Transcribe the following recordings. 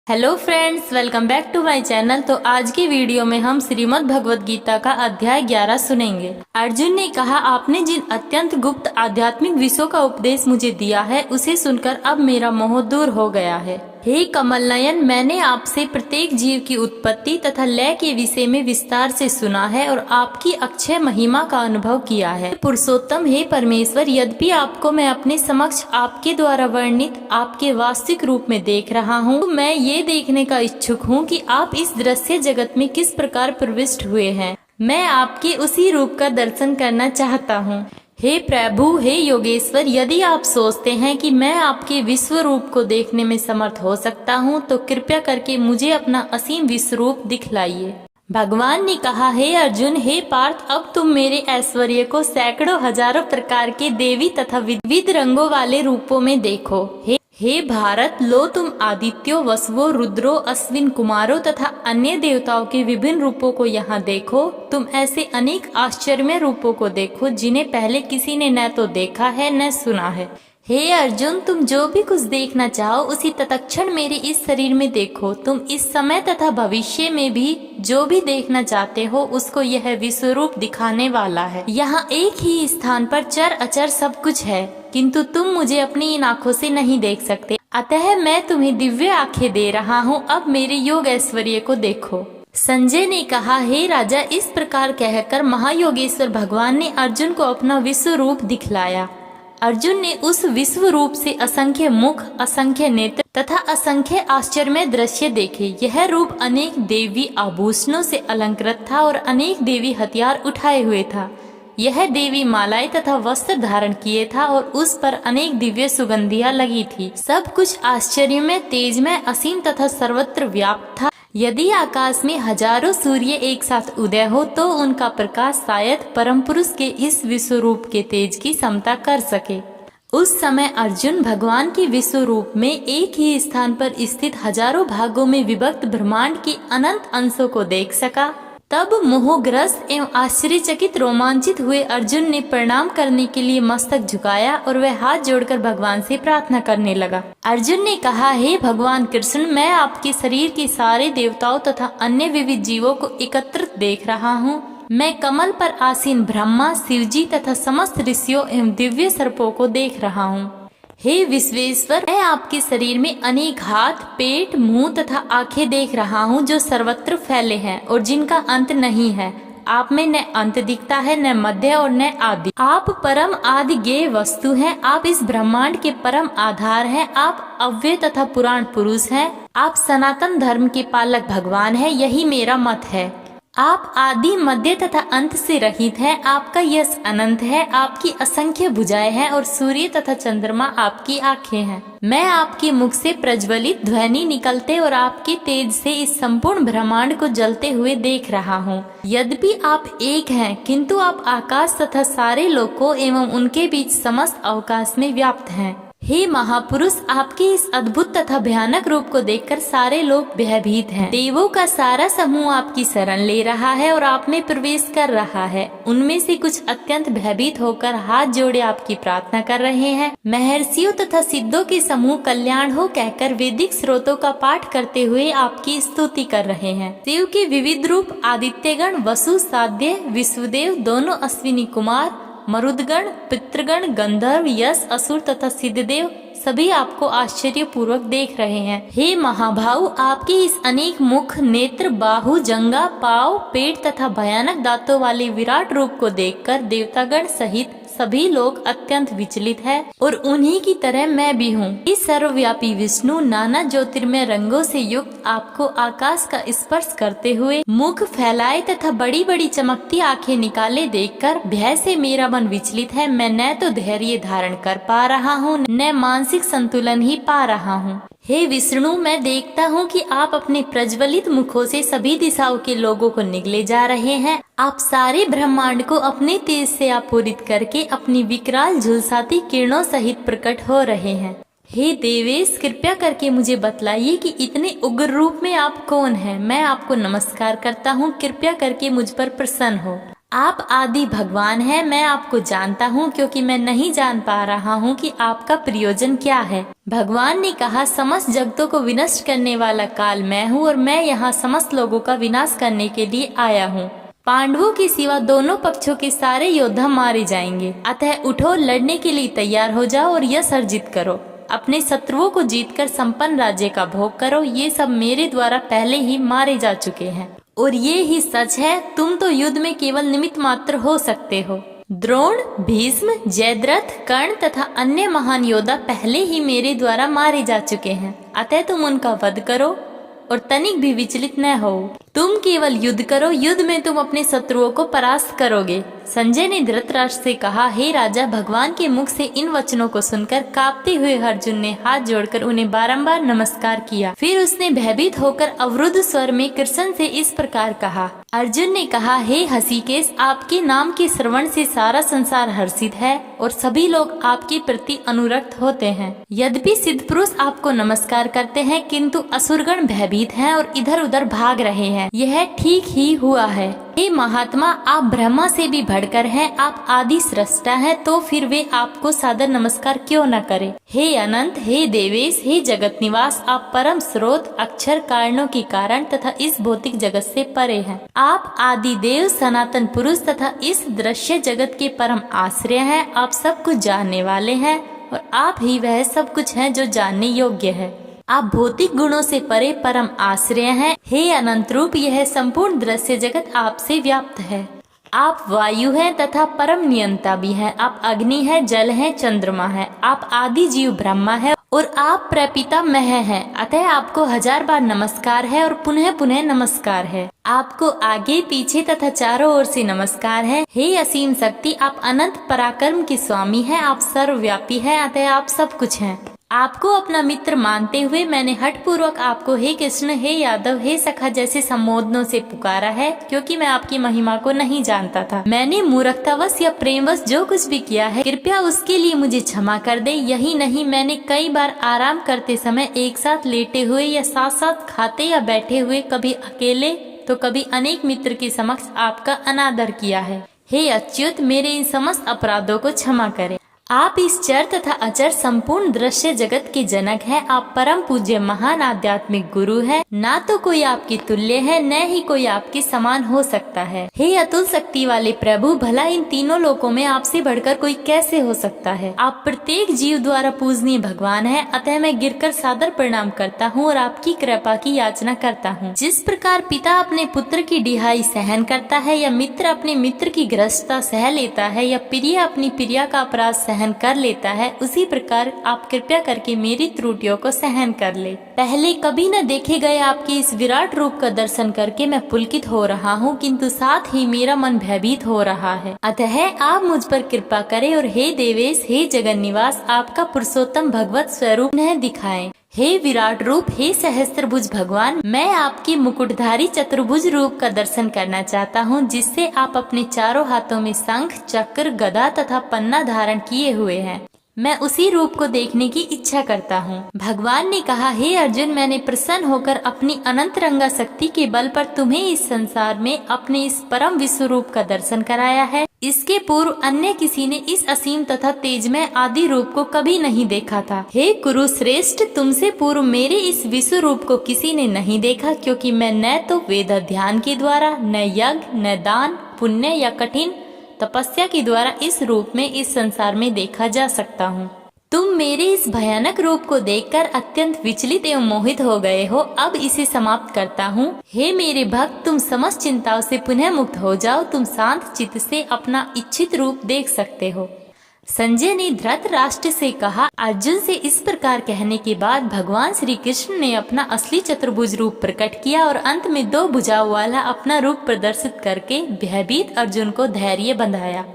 Hello friends, welcome back to my channel. तो आज की वीडियो में हम श्रीमद् भगवद गीता का अध्याय 11 सुनेंगे। अर्जुन ने कहा, आपने जिन अत्यंत गुप्त आध्यात्मिक विषयों का उपदेश मुझे दिया है उसे सुनकर अब मेरा मोह दूर हो गया है। हे कमल नयन, मैंने आपसे प्रत्येक जीव की उत्पत्ति तथा लय के विषय में विस्तार से सुना है और आपकी अक्षय महिमा का अनुभव किया है। पुरुषोत्तम, हे परमेश्वर, यद्यपि आपको मैं अपने समक्ष आपके द्वारा वर्णित आपके वास्तविक रूप में देख रहा हूँ, मैं ये देखने का इच्छुक हूँ कि आप इस दृश्य जगत में किस प्रकार प्रविष्ट हुए हैं। मैं आपके उसी रूप का दर्शन करना चाहता हूँ। हे प्रभु, हे योगेश्वर, यदि आप सोचते हैं कि मैं आपके विश्व रूप को देखने में समर्थ हो सकता हूँ तो कृपया करके मुझे अपना असीम विश्व रूप दिखलाइए। भगवान ने कहा, हे अर्जुन, हे पार्थ, अब तुम मेरे ऐश्वर्य को सैकड़ों हजारों प्रकार के देवी तथा विविध रंगों वाले रूपों में देखो। हे भारत, लो तुम आदित्यों, वसुओं, रुद्रों, अश्विन कुमारों तथा अन्य देवताओं के विभिन्न रूपों को यहाँ देखो। तुम ऐसे अनेक आश्चर्यमय रूपों को देखो जिन्हें पहले किसी ने न तो देखा है न सुना है। हे अर्जुन, तुम जो भी कुछ देखना चाहो उसी तत्क्षण मेरे इस शरीर में देखो। तुम इस समय तथा भविष्य में भी जो भी देखना चाहते हो उसको यह विश्व रूप दिखाने वाला है। यहाँ एक ही स्थान पर चर अचर सब कुछ है, किंतु तुम मुझे अपनी इन आँखों से नहीं देख सकते। अतः मैं तुम्हें दिव्य आँखें दे रहा हूँ, अब मेरे योग ऐश्वर्य को देखो। संजय ने कहा, हे राजा, इस प्रकार कहकर महायोगेश्वर भगवान ने अर्जुन को अपना विश्व रूप दिखलाया। अर्जुन ने उस विश्व रूप से असंख्य मुख, असंख्य नेत्र तथा असंख्य आश्चर्यमय दृश्य देखे। यह रूप अनेक देवी आभूषणों से अलंकृत था और अनेक देवी हथियार उठाए हुए था। यह देवी मालाएं तथा वस्त्र धारण किए था और उस पर अनेक दिव्य सुगंधियां लगी थी। सब कुछ आश्चर्यमय, तेजमय, असीम तथा सर्वत्र व्याप्त था। यदि आकाश में हजारों सूर्य एक साथ उदय हो तो उनका प्रकाश शायद परम पुरुष के इस विश्व रूप के तेज की समता कर सके। उस समय अर्जुन भगवान के विश्व रूप में एक ही स्थान पर स्थित हजारों भागों में विभक्त ब्रह्मांड के अनंत अंशों को देख सका। तब मोहग्रस्त एवं आश्चर्यचकित रोमांचित हुए अर्जुन ने प्रणाम करने के लिए मस्तक झुकाया और वह हाथ जोड़कर भगवान से प्रार्थना करने लगा। अर्जुन ने कहा, हे भगवान कृष्ण, मैं आपके शरीर के सारे देवताओं तथा अन्य विविध जीवों को एकत्रित देख रहा हूँ। मैं कमल पर आसीन ब्रह्मा, शिवजी तथा समस्त ऋषियों एवं दिव्य सर्पों को देख रहा हूँ। हे विश्वेश्वर, मैं आपके शरीर में अनेक हाथ, पेट, मुंह तथा आंखें देख रहा हूँ जो सर्वत्र फैले हैं और जिनका अंत नहीं है। आप में न अंत दिखता है, न मध्य और न आदि। आप परम आदि ज्ञेय वस्तु हैं। आप इस ब्रह्मांड के परम आधार हैं। आप अव्यय तथा पुराण पुरुष हैं। आप सनातन धर्म के पालक भगवान हैं। यही मेरा मत है। आप आदि, मध्य तथा अंत से रहित हैं। आपका यश अनंत है। आपकी असंख्य भुजाएं हैं और सूर्य तथा चंद्रमा आपकी आंखें हैं। मैं आपके मुख से प्रज्वलित ध्वनि निकलते और आपके तेज से इस संपूर्ण ब्रह्मांड को जलते हुए देख रहा हूँ। यद्यपि आप एक हैं, किंतु आप आकाश तथा सारे लोकों एवं उनके बीच समस्त अवकाश में व्याप्त हैं। हे महापुरुष, आपके इस अद्भुत तथा भयानक रूप को देखकर सारे लोग भयभीत हैं। देवों का सारा समूह आपकी शरण ले रहा है और आप में प्रवेश कर रहा है। उनमें से कुछ अत्यंत भयभीत होकर हाथ जोड़े आपकी प्रार्थना कर रहे हैं। महर्षियों तथा सिद्धों के समूह कल्याण हो कहकर वैदिक स्रोतों का पाठ करते हुए आपकी स्तुति कर रहे हैं। शिव के विविध रूप आदित्यगण, वसु, साध्य, विश्वदेव, दोनों अश्विनी कुमार, मरुदगण, पितृगण, गंधर्व, यश, असुर तथा सिद्धदेव सभी आपको आश्चर्य पूर्वक देख रहे हैं। हे महाभाव, आपके इस अनेक मुख, नेत्र, बाहु, जंगा, पाव, पेट तथा भयानक दांतों वाले विराट रूप को देखकर देवतागण सहित सभी लोग अत्यंत विचलित हैं और उन्हीं की तरह मैं भी हूँ। इस सर्वव्यापी विष्णु नाना ज्योतिर्मय रंगों से युक्त आपको आकाश का स्पर्श करते हुए मुख फैलाए तथा बड़ी बड़ी चमकती आंखें निकाले देखकर भय से मेरा मन विचलित है। मैं न तो धैर्य धारण कर पा रहा हूँ न मानसिक संतुलन ही पा रहा हूँ। हे विष्णु, मैं देखता हूँ कि आप अपने प्रज्वलित मुखों से सभी दिशाओं के लोगों को निगले जा रहे हैं। आप सारे ब्रह्मांड को अपने तेज से आपूरित करके अपनी विकराल झुलसाती किरणों सहित प्रकट हो रहे हैं। हे देवेश, कृपया करके मुझे बतलाइए कि इतने उग्र रूप में आप कौन हैं। मैं आपको नमस्कार करता हूँ। कृपया करके मुझ पर प्रसन्न हो। आप आदि भगवान हैं, मैं आपको जानता हूँ क्योंकि मैं नहीं जान पा रहा हूँ कि आपका प्रयोजन क्या है। भगवान ने कहा, समस्त जगतों को विनष्ट करने वाला काल मैं हूँ और मैं यहाँ समस्त लोगों का विनाश करने के लिए आया हूँ। पांडवों के सिवा दोनों पक्षों के सारे योद्धा मारे जाएंगे, अतः उठो, लड़ने के लिए तैयार हो जाओ और यश अर्जित करो। अपने शत्रुओं को जीतकर संपन्न राज्य का भोग करो। ये सब मेरे द्वारा पहले ही मारे जा चुके हैं और ये ही सच है, तुम तो युद्ध में केवल निमित्त मात्र हो सकते हो। द्रोण, भीष्म, जयद्रथ, कर्ण तथा अन्य महान योद्धा पहले ही मेरे द्वारा मारे जा चुके हैं, अतः तुम उनका वध करो और तनिक भी विचलित न हो। तुम केवल युद्ध करो, युद्ध में तुम अपने शत्रुओं को परास्त करोगे। संजय ने धृतराष्ट्र से कहा, हे राजा, भगवान के मुख से इन वचनों को सुनकर कांपते हुए अर्जुन ने हाथ जोड़कर उन्हें बारंबार नमस्कार किया। फिर उसने भयभीत होकर अवरुद्ध स्वर में कृष्ण से इस प्रकार कहा। अर्जुन ने कहा, हे हसीकेश, आपके नाम के श्रवण से सारा संसार हर्षित है और सभी लोग आपके प्रति अनुरक्त होते हैं। यद्यपि सिद्ध पुरुष आपको नमस्कार करते हैं, किंतु असुरगण भयभीत हैं और इधर उधर भाग रहे हैं। यह ठीक ही हुआ है। हे महात्मा, आप ब्रह्मा से भी बढ़कर हैं, आप आदि सृष्टा हैं, तो फिर वे आपको सादर नमस्कार क्यों न करें। हे अनंत, हे देवेश, हे जगत निवास, आप परम स्रोत, अक्षर, कारणों के कारण तथा इस भौतिक जगत से परे हैं। आप आदि देव, सनातन पुरुष तथा इस दृश्य जगत के परम आश्रय हैं। आप सब कुछ जानने वाले हैं और आप ही वह सब कुछ हैं जो जानने योग्य है। आप भौतिक गुणों से परे परम आश्रय हैं। हे अनंत रूप, यह संपूर्ण दृश्य जगत आपसे व्याप्त है। आप वायु हैं तथा परम नियंता भी हैं। आप अग्नि हैं, जल हैं, चंद्रमा हैं। आप आदि जीव ब्रह्मा है और आप प्रपितामह हैं, अतः आपको 1000 बार नमस्कार है और पुनः पुनः नमस्कार है। आपको आगे पीछे तथा चारों ओर से नमस्कार है। हे असीम शक्ति, आप अनंत पराक्रम के स्वामी हैं। आप सर्वव्यापी हैं, अतः आप सब कुछ हैं। आपको अपना मित्र मानते हुए मैंने हठपूर्वक आपको हे कृष्ण, हे यादव, हे सखा जैसे संबोधनों से पुकारा है, क्योंकि मैं आपकी महिमा को नहीं जानता था। मैंने मूर्खतावश या प्रेमवश जो कुछ भी किया है, कृपया उसके लिए मुझे क्षमा कर दे। यही नहीं, मैंने कई बार आराम करते समय एक साथ लेटे हुए या साथ साथ खाते या बैठे हुए, कभी अकेले तो कभी अनेक मित्र के समक्ष आपका अनादर किया है। हे अच्युत, मेरे इन समस्त अपराधों को क्षमा करें। आप इस चर तथा अचर संपूर्ण दृश्य जगत के जनक हैं। आप परम पूज्य महान आध्यात्मिक गुरु हैं। ना तो कोई आपके तुल्य है, न ही कोई आपके समान हो सकता है। हे अतुल शक्ति वाले प्रभु, भला इन तीनों लोकों में आपसे बढ़कर कोई कैसे हो सकता है। आप प्रत्येक जीव द्वारा पूजनीय भगवान हैं, अतः मैं गिरकर सादर प्रणाम करता हूँ और आपकी कृपा की याचना करता हूँ। जिस प्रकार पिता अपने पुत्र की डिहाई सहन करता है, या मित्र अपने मित्र की ग्रस्तता सह लेता है, या प्रिय अपनी प्रिया का अपराध सहन कर लेता है, उसी प्रकार आप कृपया करके मेरी त्रुटियों को सहन कर ले। पहले कभी न देखे गए आपके इस विराट रूप का दर्शन करके मैं पुलकित हो रहा हूँ, किंतु साथ ही मेरा मन भयभीत हो रहा है। अतः आप मुझ पर कृपा करें और हे देवेश, हे जगन निवास, आपका पुरुषोत्तम भगवत स्वरूप न दिखाएं। हे विराट रूप, हे सहस्त्रभुज भगवान, मैं आपके मुकुटधारी चतुर्भुज रूप का दर्शन करना चाहता हूँ, जिससे आप अपने चारों हाथों में शंख, चक्र, गदा तथा पन्ना धारण किए हुए हैं। मैं उसी रूप को देखने की इच्छा करता हूँ। भगवान ने कहा, हे अर्जुन, मैंने प्रसन्न होकर अपनी अनंत रंगा शक्ति के बल पर तुम्हें इस संसार में अपने इस परम विश्व रूप का दर्शन कराया है। इसके पूर्व अन्य किसी ने इस असीम तथा तेजमय आदि रूप को कभी नहीं देखा था। हे कुरु श्रेष्ठ, तुमसे पूर्व मेरे इस विश्व रूप को किसी ने नहीं देखा, क्योंकि मैं न तो वेद ध्यान के द्वारा, न यज्ञ, न दान, पुण्य या कठिन तपस्या के द्वारा इस रूप में इस संसार में देखा जा सकता हूँ। तुम मेरे इस भयानक रूप को देखकर अत्यंत विचलित एवं मोहित हो गए हो। अब इसे समाप्त करता हूँ। हे मेरे भक्त, तुम समस्त चिंताओं से पुनः मुक्त हो जाओ। तुम शांत चित्त से अपना इच्छित रूप देख सकते हो। संजय ने धृतराष्ट्र से कहा। अर्जुन से इस प्रकार कहने के बाद भगवान श्री कृष्ण ने अपना असली चतुर्भुज रूप प्रकट किया और अंत में 2 भुजाओं वाला अपना रूप प्रदर्शित करके भयभीत अर्जुन को धैर्य बंधाया।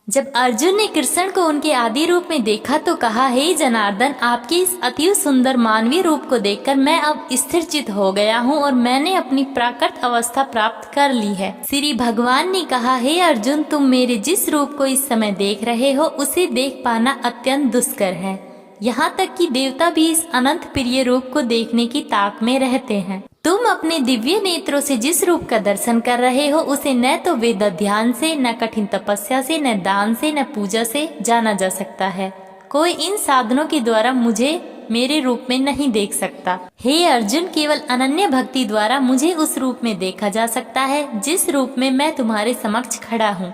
जब अर्जुन ने कृष्ण को उनके आदि रूप में देखा तो कहा, हे जनार्दन, आपके इस अति सुंदर मानवीय रूप को देखकर मैं अब स्थिर चित्त हो गया हूँ और मैंने अपनी प्राकृत अवस्था प्राप्त कर ली है। श्री भगवान ने कहा, हे अर्जुन, तुम मेरे जिस रूप को इस समय देख रहे हो उसे देख पाना अत्यंत दुष्कर है। यहाँ तक कि देवता भी इस अनंत प्रिय रूप को देखने की ताक में रहते हैं। तुम अपने दिव्य नेत्रों से जिस रूप का दर्शन कर रहे हो उसे न तो वेद ध्यान से, न कठिन तपस्या से, न दान से, न पूजा से जाना जा सकता है। कोई इन साधनों के द्वारा मुझे मेरे रूप में नहीं देख सकता। हे अर्जुन, केवल अनन्य भक्ति द्वारा मुझे उस रूप में देखा जा सकता है जिस रूप में मैं तुम्हारे समक्ष खड़ा हूँ,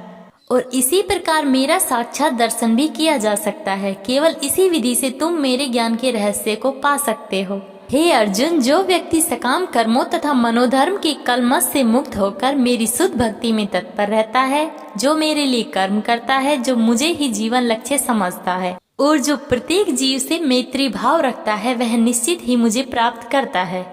और इसी प्रकार मेरा साक्षात दर्शन भी किया जा सकता है। केवल इसी विधि से तुम मेरे ज्ञान के रहस्य को पा सकते हो। हे अर्जुन, जो व्यक्ति सकाम कर्मों तथा मनोधर्म के कलमश से मुक्त होकर मेरी शुद्ध भक्ति में तत्पर रहता है, जो मेरे लिए कर्म करता है, जो मुझे ही जीवन लक्ष्य समझता है और जो प्रत्येक जीव से मैत्री भाव रखता है, वह निश्चित ही मुझे प्राप्त करता है।